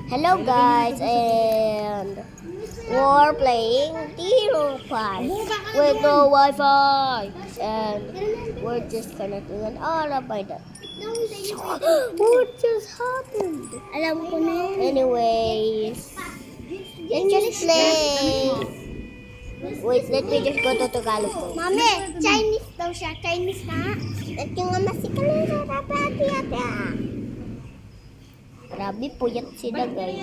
Hello guys, and we're playing Tiro Park with no Wi-Fi, and we're just connecting an all by that. What just happened? Alam ko na yun. Anyways, let's just play. Wait, let me just go to Tagalog. Mami, Chinese daw siya. Chinese na. At yung masikalera na pati-ati. Grabe, puyat sila guys.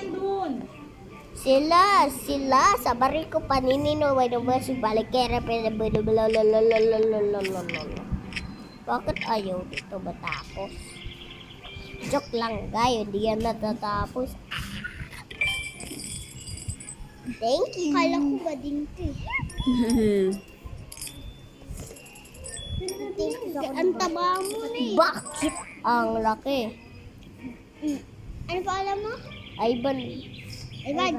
Sila, sa bari ko paninino, may naman si balikera, bakit ayaw dito matapos? Joke lang guys, hindi yan natatapos. Thank you. Kala ko ba din ito eh. Ang taba mo na eh. Bakit ang laki? Ano pa alam mo? Ivan. Ivan,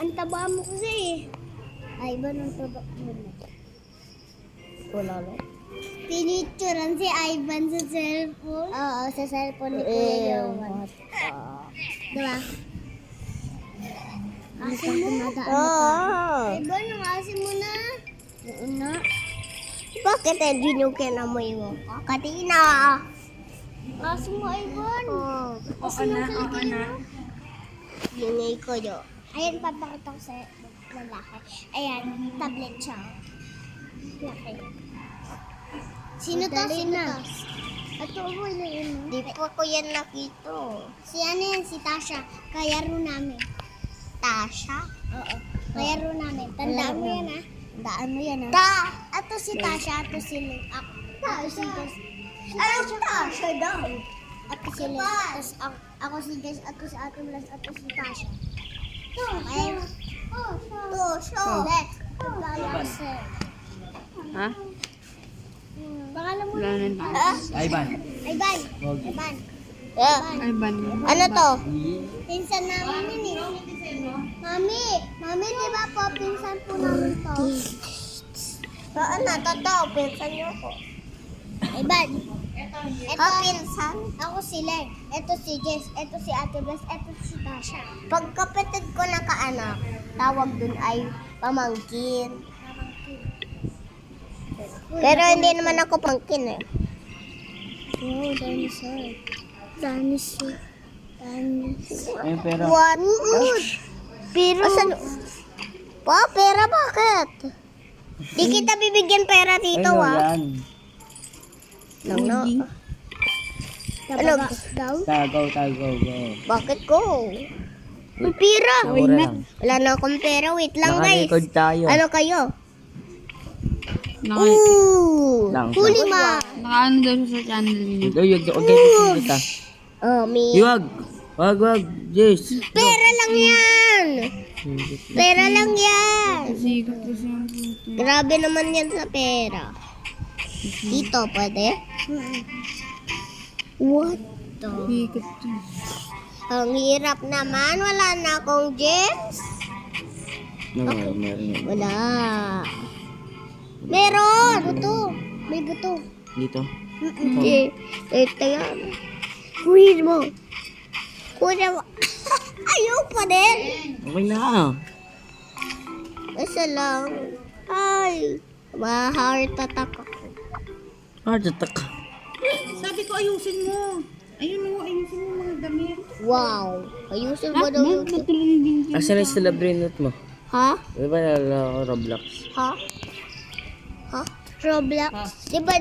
ang taba mo kasi eh. Ivan, ang taba mo na. Wala na. Pinicturean si Ivan sa cellphone. Oo, sa cellphone ni Kuya Yowan. Diba? Asin mo na. Ivan, ang asin mo na. Na. Bakit hindi nyo kinamay mo? Katina. Asin mo, Ivan. Oo na. Hingay ko yun. Ayan, papakita ko sa lalaki. Ayan, tablet siya. Laki. Sino to? Ito ako yun. Di pa ko yan nakita. Si ano yan? Si Tasha. Kayaro namin. Tasha? Oo. Kayaro namin. Tandaan mo yan ha. Daan mo yan Ato si Tasha. Ato si Link. Ako si Jess. Anong Tasha daw? Ato si Link. Ako si Jess. Ato si Ate Blas. Ato si Tasha. Ayan. Tasha. Let's. Balance. Ha? Pangalan mo Wala na. na. Ivan. Ivan. Okay. Ivan. Yeah. Ay, ban. Ano to? Pinsan namin yun eh. Mami, di ba po, pinsan po namin to? Saan na? Totoo. Pinsan niyo ko. Ivan. Ito, Pinsan? ako si Len. Ito si Jess. Ito si Ate Blas. Ito si Tasha. Pag kapatid ko na kaanak, tawag dun ay pamangkin. Pero hindi naman ako pamangkin eh. Oh, dinosaur. Dinosaur. Ayun pera. What? Pero... Pa, pera bakit? Di kita bibigyan pera dito ah. Yan. Lang na. Ano? Daw? Tagaw. Bakit ko? May pera. Mura lang. Wala na akong pera. Wait lang guys. Naka-record tayo. Ano kayo? Naka, Ooh! Lang. Huli ma. nakaano daw siya sa channel niyo. Huwag kayo pipindot ah. Oh, me. Wag. Yes. Pera lang yan. Pera lang yan. Sikat kasi yung puto. Grabe naman yan sa pera. Dito, pwede? What the? Sikat to. Ang hirap naman. Wala na akong gems. Meron. Wala. Meron! Buto. May buto. Dito. Hindi. Ito yan. Kuhin mo. Kuhin mo. Ayaw pa din. Okay na. Isa lang. Ay. Ma-heart attack ako. Heart attack. Sabi ko ayusin mo. Ayusin mo mga damit. Wow. Ayusin mo daw yung... Asan yung celebrinot mo? Ha? Di ba nalala ko Roblox? Ha? Ha? Roblox? Di ba